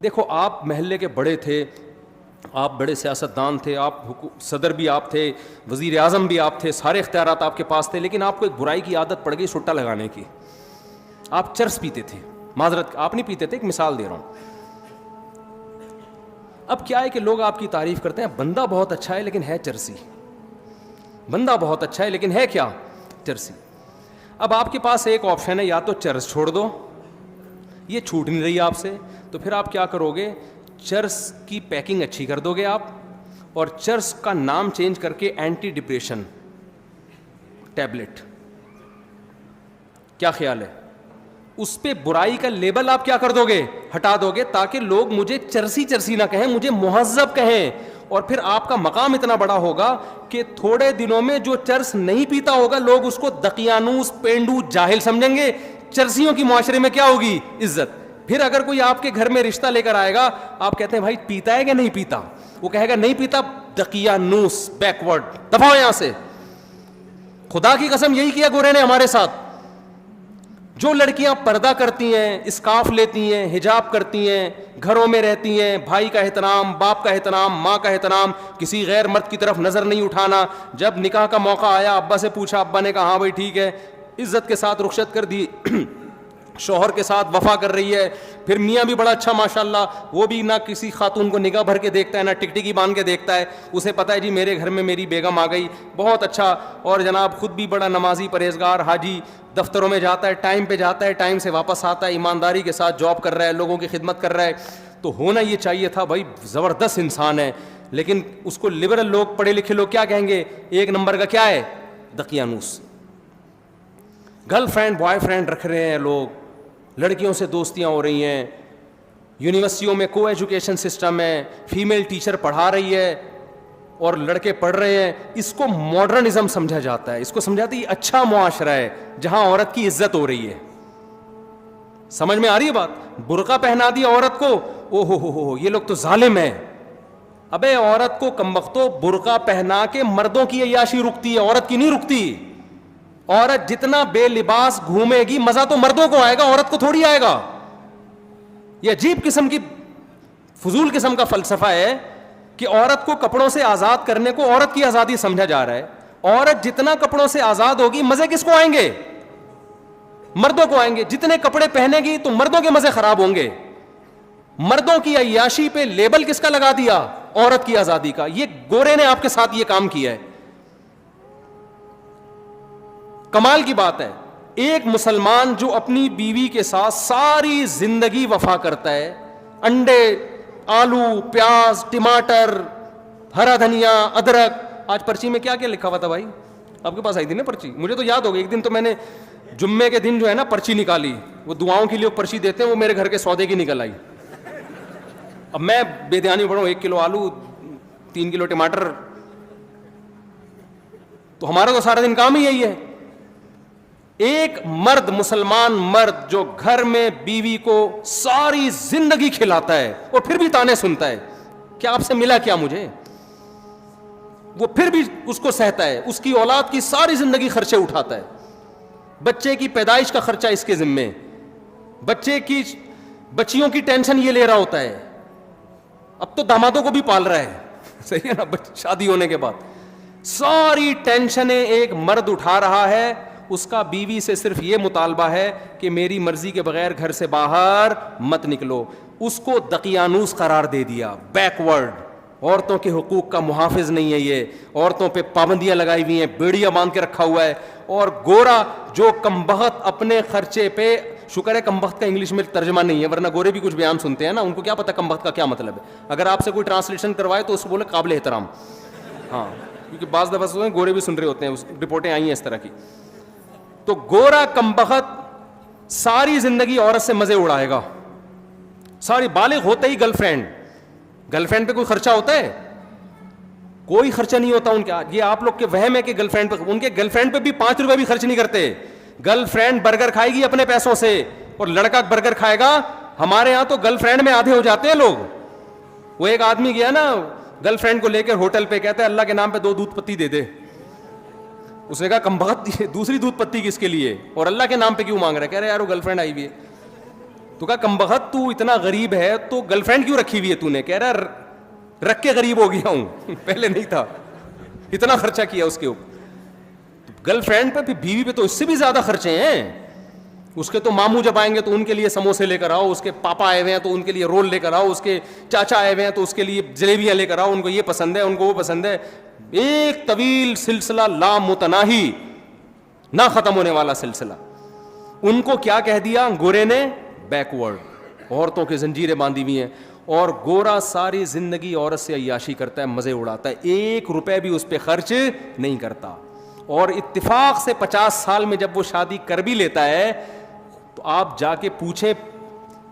دیکھو آپ محلے کے بڑے تھے, آپ بڑے سیاستدان تھے, آپ صدر بھی آپ تھے, وزیر اعظم بھی آپ تھے, سارے اختیارات آپ کے پاس تھے, لیکن آپ کو ایک برائی کی عادت پڑ گئی سٹا لگانے کی. آپ چرس پیتے تھے. معذرت, آپ نہیں پیتے تھے, ایک مثال دے رہا ہوں. اب کیا ہے کہ لوگ آپ کی تعریف کرتے ہیں, بندہ بہت اچھا ہے لیکن ہے چرسی, بندہ بہت اچھا ہے لیکن ہے کیا, چرسی. اب آپ کے پاس ایک آپشن ہے, یا تو چرس چھوڑ دو, یہ چھوٹ نہیں رہی آپ سے, تو پھر آپ کیا کرو گے, چرس کی پیکنگ اچھی کر دو گے آپ, اور چرس کا نام چینج کر کے اینٹی ڈپریشن ٹیبلٹ. کیا خیال ہے, اس پہ برائی کا لیبل آپ کیا کر دو گے, ہٹا دو گے, تاکہ لوگ مجھے چرسی چرسی نہ کہیں, مجھے مہذب کہیں. اور پھر آپ کا مقام اتنا بڑا ہوگا کہ تھوڑے دنوں میں جو چرس نہیں پیتا ہوگا لوگ اس کو دقیانوس, پینڈو, جاہل سمجھیں گے. چرسیوں کی معاشرے میں کیا ہوگی, عزت. پھر اگر کوئی آپ کے گھر میں رشتہ لے کر آئے گا, آپ کہتے ہیں بھائی پیتا ہے کہ نہیں پیتا, وہ کہے گا نہیں پیتا, دقیانوس, بیکورڈ, دفعو یہاں سے. خدا کی قسم یہی کیا گورے نے ہمارے ساتھ. جو لڑکیاں پردہ کرتی ہیں, اسکارف لیتی ہیں, حجاب کرتی ہیں, گھروں میں رہتی ہیں, بھائی کا احترام, باپ کا احترام, ماں کا احترام, کسی غیر مرد کی طرف نظر نہیں اٹھانا. جب نکاح کا موقع آیا, ابا سے پوچھا, ابا نے کہا ہاں بھائی ٹھیک ہے, عزت کے ساتھ رخصت کر دی, شوہر کے ساتھ وفا کر رہی ہے. پھر میاں بھی بڑا اچھا ماشاءاللہ, وہ بھی نہ کسی خاتون کو نگاہ بھر کے دیکھتا ہے, نہ ٹکٹکی باندھ کے دیکھتا ہے. اسے پتہ ہے جی میرے گھر میں میری بیگم آ گئی, بہت اچھا. اور جناب خود بھی بڑا نمازی, پرہیزگار, حاجی, دفتروں میں جاتا ہے, ٹائم پہ جاتا ہے, ٹائم سے واپس آتا ہے, ایمانداری کے ساتھ جاب کر رہا ہے, لوگوں کی خدمت کر رہا ہے. تو ہونا یہ چاہیے تھا بھائی, زبردست انسان ہے. لیکن اس کو لبرل لوگ, پڑھے لکھے لوگ کیا کہیں گے, ایک نمبر کا کیا ہے, دقیانوس. گرل فرینڈ بوائے فرینڈ رکھ رہے ہیں لوگ, لڑکیوں سے دوستیاں ہو رہی ہیں, یونیورسٹیوں میں کو ایجوکیشن سسٹم ہے, فیمیل ٹیچر پڑھا رہی ہے اور لڑکے پڑھ رہے ہیں. اس کو ماڈرنزم سمجھا جاتا ہے, اس کو سمجھاتے یہ اچھا معاشرہ ہے جہاں عورت کی عزت ہو رہی ہے. سمجھ میں آ رہی ہے بات. برقع پہنا دی عورت کو, او ہو یہ لوگ تو ظالم ہیں. ابے عورت کو کمبختو برقع پہنا کے مردوں کی عیاشی رکتی ہے, عورت کی نہیں رکتی. عورت جتنا بے لباس گھومے گی مزہ تو مردوں کو آئے گا, عورت کو تھوڑی آئے گا. یہ عجیب قسم کی فضول قسم کا فلسفہ ہے کہ عورت کو کپڑوں سے آزاد کرنے کو عورت کی آزادی سمجھا جا رہا ہے. عورت جتنا کپڑوں سے آزاد ہوگی مزے کس کو آئیں گے, مردوں کو آئیں گے. جتنے کپڑے پہنے گی تو مردوں کے مزے خراب ہوں گے. مردوں کی عیاشی پہ لیبل کس کا لگا دیا, عورت کی آزادی کا. یہ گورے نے آپ کے ساتھ یہ کام کیا ہے. کمال کی بات ہے, ایک مسلمان جو اپنی بیوی کے ساتھ ساری زندگی وفا کرتا ہے, انڈے, آلو, پیاز, ٹماٹر, ہرا دھنیا, ادرک. آج پرچی میں کیا کیا لکھا ہوا تھا بھائی, آپ کے پاس آئی تھی نا پرچی, مجھے تو یاد ہو گئی. ایک دن تو میں نے جمعے کے دن جو ہے نا پرچی نکالی, وہ دعاؤں کے لیے پرچی دیتے ہیں, وہ میرے گھر کے سودے کی نکل آئی. اب میں بے دھیانی پڑھوں, 1 کلو آلو, 3 کلو ٹماٹر, تو ہمارا تو سارا دن کام ہی یہی ہے. ایک مرد, مسلمان مرد جو گھر میں بیوی کو ساری زندگی کھلاتا ہے اور پھر بھی تانے سنتا ہے, کیا آپ سے ملا کیا مجھے, وہ پھر بھی اس کو سہتا ہے, اس کی اولاد کی ساری زندگی خرچے اٹھاتا ہے, بچے کی پیدائش کا خرچہ اس کے ذمے, بچے کی بچیوں کی ٹینشن یہ لے رہا ہوتا ہے. اب تو دامادوں کو بھی پال رہا ہے, صحیح ہے نا, شادی ہونے کے بعد ساری ٹینشنیں ایک مرد اٹھا رہا ہے. اس کا بیوی سے صرف یہ مطالبہ ہے کہ میری مرضی کے بغیر گھر سے باہر مت نکلو. اس کو دقیانوس قرار دے دیا, بیکورڈ. عورتوں کے حقوق کا محافظ نہیں ہے یہ, عورتوں پہ پابندیاں لگائی ہوئی ہیں, بیڑیاں باندھ کے رکھا ہوا ہے. اور گورا جو کمبخت اپنے خرچے پہ, شکر ہے کمبخت کا انگلش میں ترجمہ نہیں ہے, ورنہ گورے بھی کچھ بیان سنتے ہیں نا, ان کو کیا پتا کمبخت کا کیا مطلب ہے. اگر آپ سے کوئی ٹرانسلیشن کروائے تو اس کو بولے قابل احترام. ہاں, کیونکہ بعض دفعہ گورے بھی سن رہے ہوتے ہیں, رپورٹیں آئی ہیں اس طرح کی. تو گورا کمبخت ساری زندگی عورت سے مزے اڑائے گا, ساری, بالغ ہوتے ہی گرل فرینڈ پہ کوئی خرچہ ہوتا ہے, کوئی خرچہ نہیں ہوتا ان کا. یہ آپ لوگ کے وہم ہے کہ گرل فرینڈ پہ, ان کے گرل فرینڈ پہ بھی 5 روپے بھی خرچ نہیں کرتے. گرل فرینڈ برگر کھائے گی اپنے پیسوں سے اور لڑکا برگر کھائے گا. ہمارے ہاں تو گرل فرینڈ میں آدھے ہو جاتے ہیں لوگ. وہ ایک آدمی گیا نا گرل فرینڈ کو لے کر ہوٹل پہ, کہتا ہے اللہ کے نام پہ 2 دودھ پتی دے دے. اس نے کہا کم بخت دوسری دودھ پتی کس کے لیے, اور اللہ کے نام پہ کیوں مانگ رہا ہے. کہہ رہے یار وہ گرل فرینڈ آئی ہوئی ہے. تو کہا کمبخت تو اتنا غریب ہے تو گرل فرینڈ کیوں رکھی ہوئی ہے تو نے؟ کہہ رہا رکھ کے غریب ہو گیا ہوں پہلے نہیں تھا، اتنا خرچہ کیا اس کے اوپر. گرل فرینڈ پہ پھر بیوی پہ تو اس سے بھی زیادہ خرچے ہیں. اس کے تو ماموں جب آئیں گے تو ان کے لیے سموسے لے کر آؤ، اس کے پاپا آئے ہوئے ہیں تو ان کے لیے رول لے کر آؤ، اس کے چاچا آئے ہوئے ہیں تو اس کے لیے جلیبیاں لے کر آؤ، ان کو یہ پسند ہے، ان کو وہ پسند ہے. ایک طویل سلسلہ لا متناہی، نہ ختم ہونے والا سلسلہ. ان کو کیا کہہ دیا گورے نے؟ بیکورڈ. عورتوں کے زنجیریں باندھی ہوئی ہیں. اور گورا ساری زندگی عورت سے عیاشی کرتا ہے، مزے اڑاتا ہے، 1 روپے بھی اس پہ خرچ نہیں کرتا. اور اتفاق سے 50 سال میں جب وہ شادی کر بھی لیتا ہے تو آپ جا کے پوچھیں،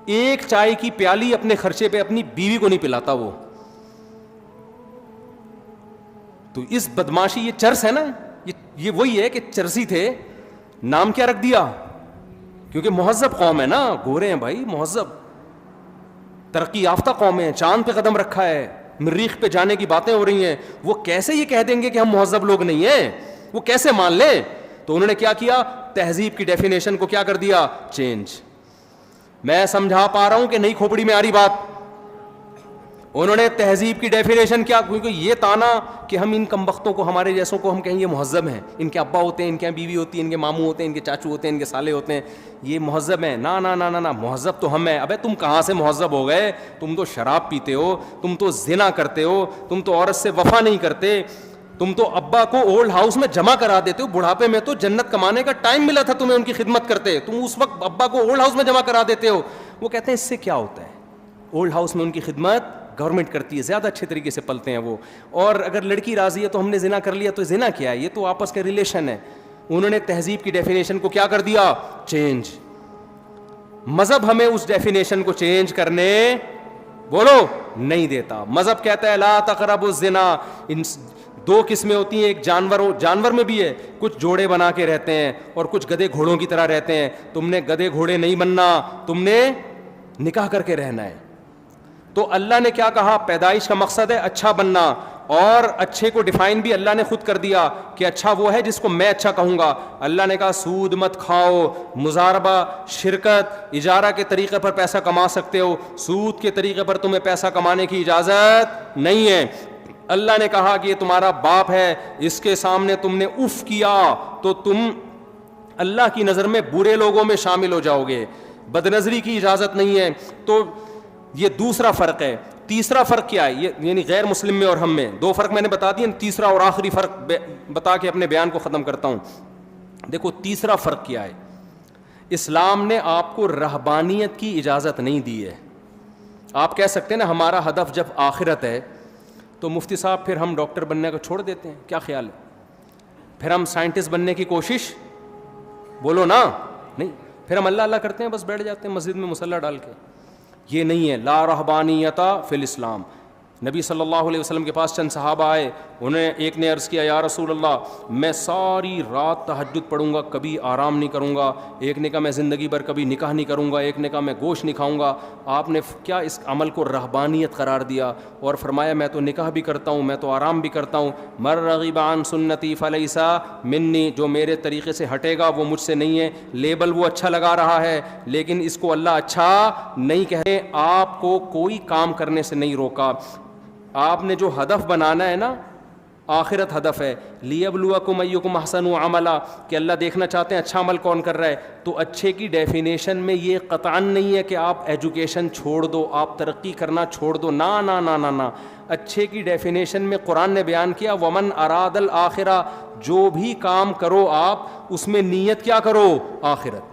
ایک چائے کی پیالی اپنے خرچے پہ اپنی بیوی کو نہیں پلاتا وہ. تو اس بدماشی، یہ چرس ہے نا، یہ وہی ہے کہ چرسی تھے. نام کیا رکھ دیا؟ کیونکہ مہذب قوم ہے نا، گورے ہیں بھائی، مہذب ترقی یافتہ قوم ہیں، چاند پہ قدم رکھا ہے، مریخ پہ جانے کی باتیں ہو رہی ہیں. وہ کیسے یہ کہہ دیں گے کہ ہم مہذب لوگ نہیں ہیں؟ وہ کیسے مان لیں؟ تو انہوں نے کیا کیا؟ تہذیب کی ڈیفینیشن کو کیا کر دیا؟ چینج. میں سمجھا پا رہا ہوں کہ نہیں کھوپڑی میں آ رہی بات؟ انہوں نے تہذیب کی ڈیفینیشن کیا، کیونکہ یہ تانا کہ ہم ان کمبختوں کو، ہمارے جیسوں کو ہم کہیں یہ مہذب ہیں، ان کے ابا ہوتے ہیں، ان کے بیوی ہوتی ہے، ان کے ماموں ہوتے ہیں، ان کے چاچو ہوتے ہیں، ان کے سالے ہوتے ہیں، یہ مہذب ہیں. نا نا نا نا نا، مہذب تو ہم ہیں. ابے تم کہاں سے مہذب ہو گئے؟ تم تو شراب پیتے ہو، تم تو زنا کرتے ہو، تم تو عورت سے وفا نہیں کرتے، تم تو ابا کو اولڈ ہاؤس میں جمع کرا دیتے ہو. بڑھاپے میں تو جنت کمانے کا ٹائم ملا تھا تمہیں ان کی خدمت کرتے، تم اس وقت ابا کو اولڈ ہاؤس میں جمع کرا دیتے ہو. وہ کہتے ہیں اس سے کیا ہوتا ہے؟ اولڈ ہاؤس میں ان کی خدمت گورنمنٹ کرتی ہے، زیادہ اچھے طریقے سے پلتے ہیں وہ. اور اگر لڑکی راضی ہے تو ہم نے زنا کر لیا، تو زنا کیا ہے؟ یہ تو آپس کے ریلیشن ہے. انہوں نے تہذیب کی ڈیفینیشن کو کیا کر دیا؟ چینج. مذہب ہمیں اس ڈیفینیشن کو چینج کرنے بولو نہیں دیتا. مذہب کہتا ہے لا تقربوا الزنا. دو قسمیں ہوتی ہیں، ایک جانور میں بھی ہے، کچھ جوڑے بنا کے رہتے ہیں اور کچھ گدھے گھوڑوں کی طرح رہتے ہیں. تم نے گدھے گھوڑے نہیں بننا، تم نے نکاح کر کے رہنا ہے. تو اللہ نے کیا کہا؟ پیدائش کا مقصد ہے اچھا بننا، اور اچھے کو ڈیفائن بھی اللہ نے خود کر دیا کہ اچھا وہ ہے جس کو میں اچھا کہوں گا. اللہ نے کہا سود مت کھاؤ، مزاربہ، شرکت، اجارہ کے طریقے پر پیسہ کما سکتے ہو، سود کے طریقے پر تمہیں پیسہ کمانے کی اجازت نہیں ہے. اللہ نے کہا کہ یہ تمہارا باپ ہے، اس کے سامنے تم نے اف کیا تو تم اللہ کی نظر میں برے لوگوں میں شامل ہو جاؤ گے. بدنظری کی اجازت نہیں ہے. تو یہ دوسرا فرق ہے. تیسرا فرق کیا ہے؟ یہ یعنی غیر مسلم میں اور ہم میں 2 فرق میں نے بتا دیے. تیسرا اور آخری فرق بتا کے اپنے بیان کو ختم کرتا ہوں. دیکھو تیسرا فرق کیا ہے. اسلام نے آپ کو رہبانیت کی اجازت نہیں دی ہے. آپ کہہ سکتے ہیں نا ہمارا ہدف جب آخرت ہے تو مفتی صاحب پھر ہم ڈاکٹر بننے کو چھوڑ دیتے ہیں، کیا خیال ہے؟ پھر ہم سائنٹسٹ بننے کی کوشش بولو نا نہیں، پھر ہم اللہ اللہ کرتے ہیں، بس بیٹھ جاتے ہیں مسجد میں مصلی ڈال کے. یہ نہیں ہے. لا رہبانیت فی الاسلام. نبی صلی اللہ علیہ وسلم کے پاس چند صحابہ آئے، انہیں ایک نے عرض کیا یا رسول اللہ میں ساری رات تہجد پڑھوں گا، کبھی آرام نہیں کروں گا. ایک نے کہا میں زندگی بھر کبھی نکاح نہیں کروں گا. ایک نے کہا میں گوشت نہیں کھاؤں گا. آپ نے کیا اس عمل کو رہبانیت قرار دیا اور فرمایا میں تو نکاح بھی کرتا ہوں، میں تو آرام بھی کرتا ہوں. مر رغب عن سنتی فلیس منی. جو میرے طریقے سے ہٹے گا وہ مجھ سے نہیں ہے. لیبل وہ اچھا لگا رہا ہے لیکن اس کو اللہ اچھا نہیں کہے. آپ کو کوئی کام کرنے سے نہیں روکا. آپ نے جو ہدف بنانا ہے نا، آخرت ہدف ہے. لیبلوکم ایکم احسن عملا، کہ اللہ دیکھنا چاہتے ہیں اچھا عمل کون کر رہا ہے. تو اچھے کی ڈیفینیشن میں یہ قطعاً نہیں ہے کہ آپ ایجوکیشن چھوڑ دو، آپ ترقی کرنا چھوڑ دو. نا نا نا نا نا. اچھے کی ڈیفینیشن میں قرآن نے بیان کیا ومن اراد الآخرہ. جو بھی کام کرو آپ اس میں نیت کیا کرو؟ آخرت.